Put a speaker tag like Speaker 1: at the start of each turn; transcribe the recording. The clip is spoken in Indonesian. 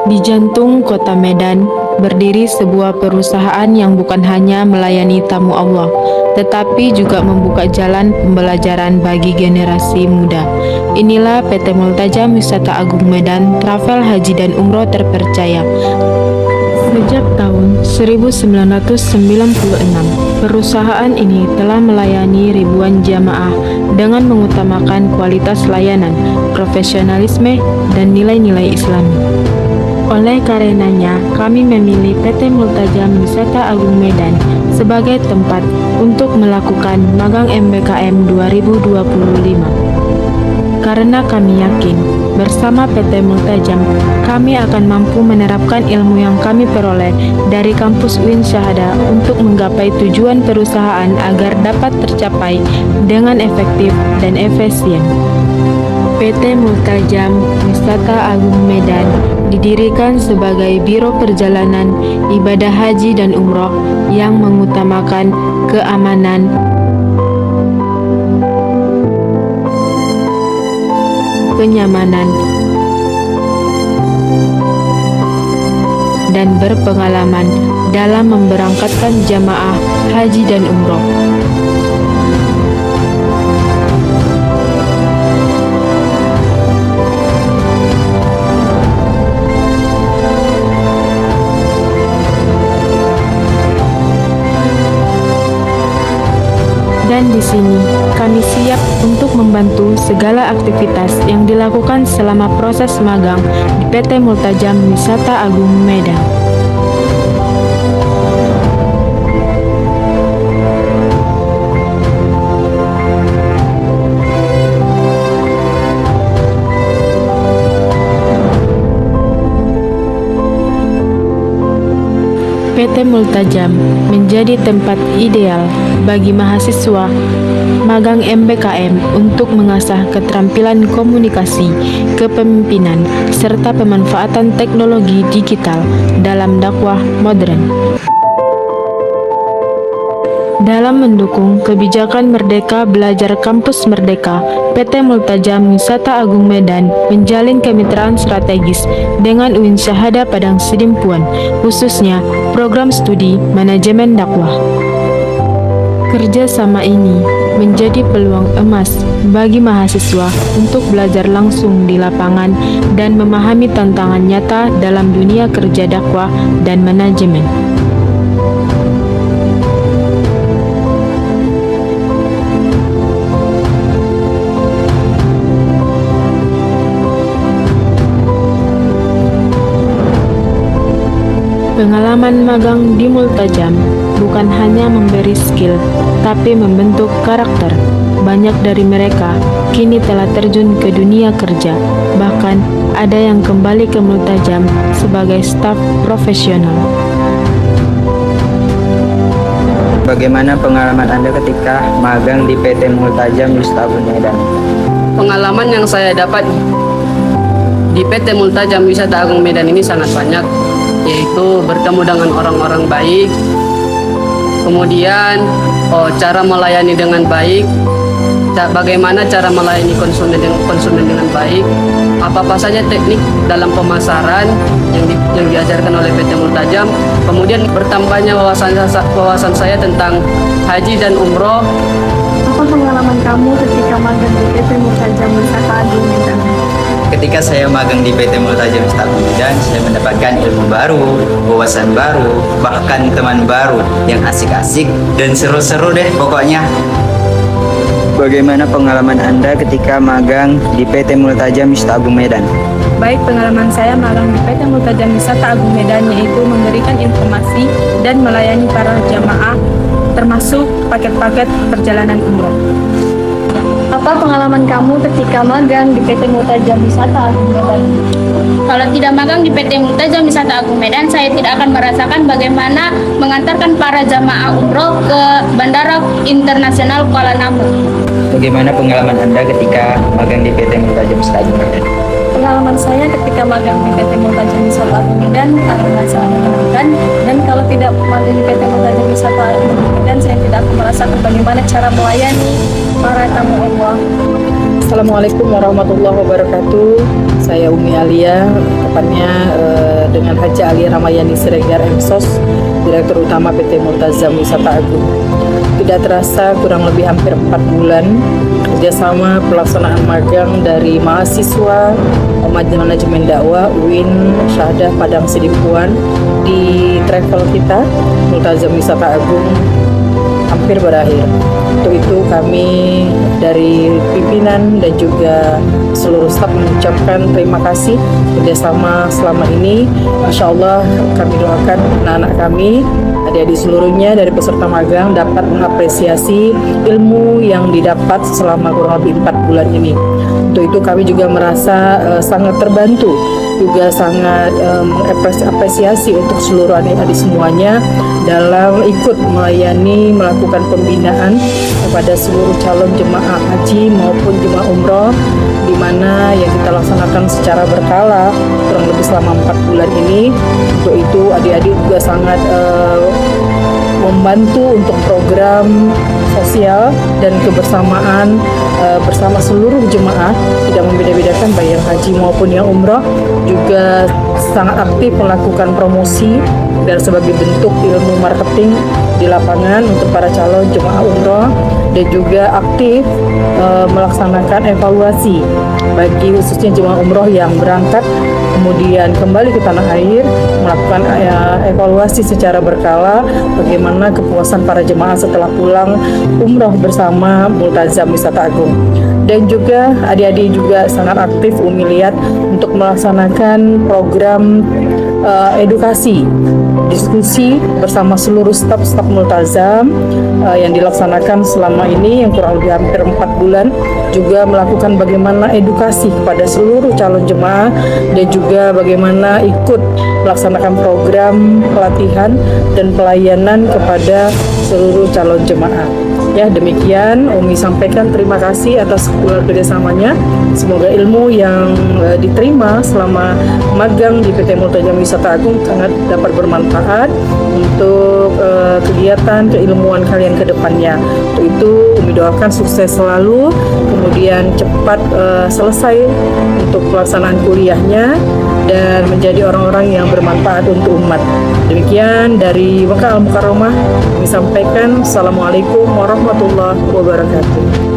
Speaker 1: Di jantung kota Medan, berdiri sebuah perusahaan yang bukan hanya melayani tamu Allah, tetapi juga membuka jalan pembelajaran bagi generasi muda. Inilah PT Multajam Wisata Agung Medan, travel haji dan umroh terpercaya. Sejak tahun 1996, perusahaan ini telah melayani ribuan jamaah dengan mengutamakan kualitas layanan, profesionalisme, dan nilai-nilai Islami. Oleh karenanya, kami memilih PT Multajam Wisata Agung Medan sebagai tempat untuk melakukan magang MBKM 2025. Karena kami yakin, bersama PT Multajam, kami akan mampu menerapkan ilmu yang kami peroleh dari kampus UIN Syahada untuk menggapai tujuan perusahaan agar dapat tercapai dengan efektif dan efisien. PT Multajam Wisata Agung Medan didirikan sebagai biro perjalanan ibadah haji dan umroh yang mengutamakan keamanan, kenyamanan, dan berpengalaman dalam memberangkatkan jamaah haji dan umroh. Dan di sini, kami siap untuk membantu segala aktivitas yang dilakukan selama proses magang di PT Multajam Wisata Agung Medan. PT Multajam menjadi tempat ideal bagi mahasiswa magang MBKM untuk mengasah keterampilan komunikasi, kepemimpinan, serta pemanfaatan teknologi digital dalam dakwah modern. Dalam mendukung kebijakan Merdeka Belajar Kampus Merdeka, PT Multajam Wisata Agung Medan menjalin kemitraan strategis dengan UIN Syahada Padang Sidimpuan, khususnya program studi manajemen dakwah. Kerjasama ini menjadi peluang emas bagi mahasiswa untuk belajar langsung di lapangan dan memahami tantangan nyata dalam dunia kerja dakwah dan manajemen. Pengalaman magang di Multajam bukan hanya memberi skill, tapi membentuk karakter. Banyak dari mereka kini telah terjun ke dunia kerja, bahkan ada yang kembali ke Multajam sebagai staf profesional.
Speaker 2: Bagaimana pengalaman Anda ketika magang di PT Multajam Wisata Agung Medan?
Speaker 3: Pengalaman yang saya dapat di PT Multajam Wisata Agung Medan ini sangat banyak, yaitu bertemu dengan orang-orang baik, kemudian cara melayani dengan baik, bagaimana cara melayani konsumen dengan baik, apa saja teknik dalam pemasaran yang diajarkan oleh PT Multajam, kemudian bertambahnya wawasan saya tentang haji dan umroh.
Speaker 4: Apa pengalaman kamu ketika magang di PT Multajam Wisata Agung Medan?
Speaker 2: Ketika saya magang di PT Multajam Wisata Agung Medan, saya mendapatkan ilmu baru, wawasan baru, bahkan teman baru yang asik-asik dan seru-seru deh pokoknya. Bagaimana pengalaman Anda ketika magang di PT Multajam Wisata Agung Medan?
Speaker 4: Baik, pengalaman saya magang di PT Multajam Wisata Agung Medan yaitu memberikan informasi dan melayani para jamaah, termasuk paket-paket perjalanan umroh.
Speaker 5: Apa pengalaman kamu ketika magang di PT Multajam Wisata Agung Medan?
Speaker 6: Kalau tidak magang di PT Multajam Wisata Agung Medan, saya tidak akan merasakan bagaimana mengantarkan para jamaah umroh ke Bandara Internasional Kuala Namu.
Speaker 2: Bagaimana pengalaman Anda ketika magang di PT Multajam Wisata Agung Medan?
Speaker 4: Pengalaman saya ketika magang di PT Multajam Wisata Agung Medan sangat menyenangkan, dan kalau tidak magang di PT Multajam Wisata Agung Medan, saya tidak akan merasakan bagaimana cara melayani para tamu Allah.
Speaker 1: Assalamualaikum warahmatullahi wabarakatuh. Saya Umi Alia,
Speaker 7: kedepannya dengan Haji Ali Ramayani Siregar MSOS, Direktur Utama PT Multazam Wisata Agung. Tidak terasa kurang lebih hampir 4 bulan kerjasama pelaksanaan magang dari mahasiswa Manajemen Dakwah UIN Syahdah Padang Sidimpuan di travel kita Multazam Wisata Agung hampir berakhir. Untuk itu kami dari pimpinan dan juga seluruh staf mengucapkan terima kasih kerjasama selama ini. Masya Allah, kami doakan anak-anak kami, adik-adik seluruhnya dari peserta magang dapat mengapresiasi ilmu yang didapat selama kurang lebih 4 bulan ini. Untuk itu kami juga merasa sangat terbantu, juga sangat mengapresiasi untuk seluruh adik-adik semuanya dalam ikut melayani, melakukan pembinaan kepada seluruh calon jemaah haji maupun jemaah umroh, di mana yang kita laksanakan secara berkala kurang lebih selama 4 bulan ini. Untuk itu adik-adik juga sangat membantu untuk program sosial dan kebersamaan bersama seluruh jemaah, tidak membeda-bedakan baik yang haji maupun yang umroh, juga sangat aktif melakukan promosi dan sebagai bentuk ilmu marketing di lapangan untuk para calon jemaah umroh, dan juga aktif melaksanakan evaluasi bagi khususnya jemaah umroh yang berangkat kemudian kembali ke tanah air, melakukan evaluasi secara berkala bagaimana kepuasan para jemaah setelah pulang umroh bersama Multazam Wisata Agung. Dan juga adik-adik juga sangat aktif Umi lihat untuk melaksanakan program edukasi, diskusi bersama seluruh staf Multazam yang dilaksanakan selama ini yang kurang lebih hampir 4 bulan, juga melakukan bagaimana edukasi kepada seluruh calon jemaah dan juga bagaimana ikut melaksanakan program pelatihan dan pelayanan kepada seluruh calon jemaah. Ya, demikian Umi sampaikan terima kasih atas kerjasamanya. Semoga ilmu yang diterima selama magang di PT Multazam Wisata Agung sangat dapat bermanfaat untuk kegiatan keilmuan kalian ke depannya. Untuk itu Umi doakan sukses selalu, kemudian cepat selesai untuk pelaksanaan kuliahnya dan menjadi orang-orang yang bermanfaat untuk umat. Demikian dari Mekah Al Mukarramah, kami sampaikan Assalamualaikum warahmatullahi wabarakatuh.